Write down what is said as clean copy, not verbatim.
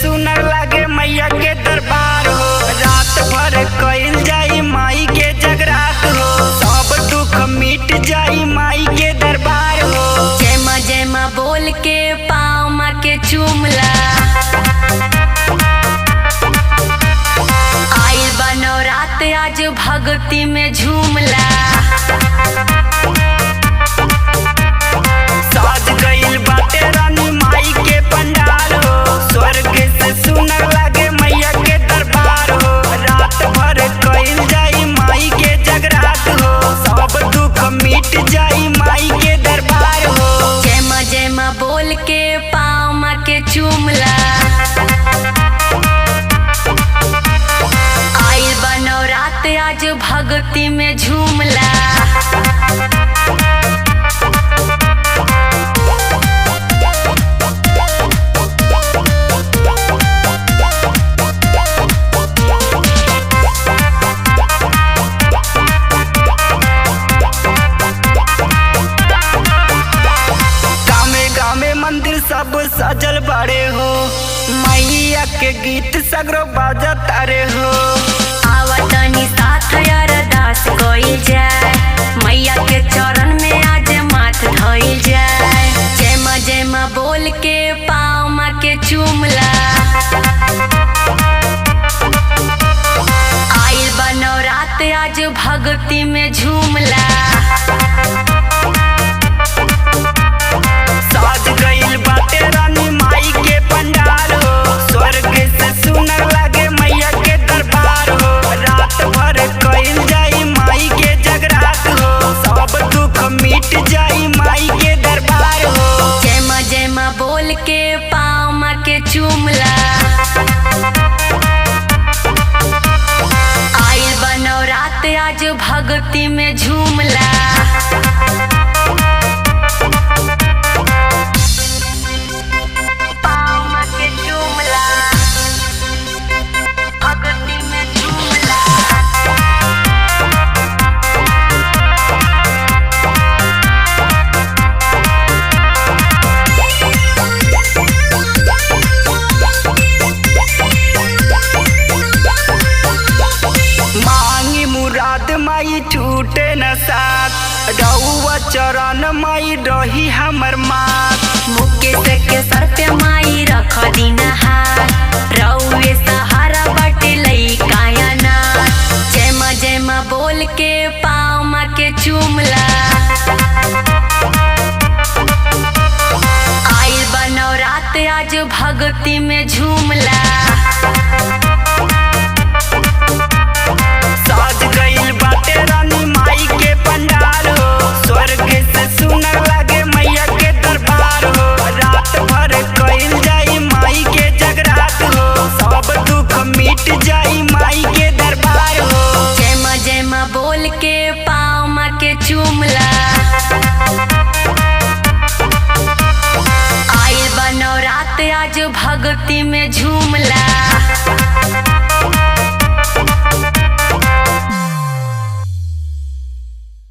सुनर लागे मैया के दरबार हो। रात भर कइल जाई माई के जगरात हो, सब दुख मिट जाई माई के दरबार हो। जय माँ बोल के पाँव माँ के चूमला, आइल बनो रात आज भक्ति में झूमला। साज गइल बाटे रानी माई के पंडाल हो, स्वर्ग से सुनर लागे मैया के दरबार हो। रात भर कइल जाई माई के जगरात हो, सब दुख मिट जाई माई के दरबार हो। जय माँ बोल के पाँव माँ के चूमला, आइल बनो रात आज भक्ति में झूमला। मंदिर सब सजल बड़े हो, मैया के गीत सगरो बाजत अरे हो। आवतनी साथ अरदास कइल जाए, मैया के चरण में आज माथ धइल जाए। जय माँ बोल के पाँव माँ के चूमला, आइल बनो रात आज भक्ति में झूमला। साज गइल बाटे रानी माई के पंडाल हो, स्वर्ग से सुनर लागे मैया के दरबार हो। रात भर कइल जाई माई के जगरात हो, सब दुख मिट जाई माई के दरबार हो। जय माँ बोल के पाँव माँ के चूमला, आइल बनो रात आज भक्ति में झूमला। माई छूटे न साथ, रउआ चरण माई रही हमर मात। मुकेश के सर पे माई रख दीना हाथ, रउए सहारा बाटे लइका अनाथ। जय माँ बोल के पाँव माँ के चूमला, आइल बनो रात आज भक्ति में झूमला। साज गइल बाटे रानी माई के पंडाल हो, स्वर्ग से सुनर लागे मैया के दरबार हो। रात भर कइल जाई माई के जगरात हो, सब दुख मिट जाई माई के दरबार हो। जय माँ बोल के पाँव माँ के चूमला, आइल बनो रात आज भक्ति में झूमला।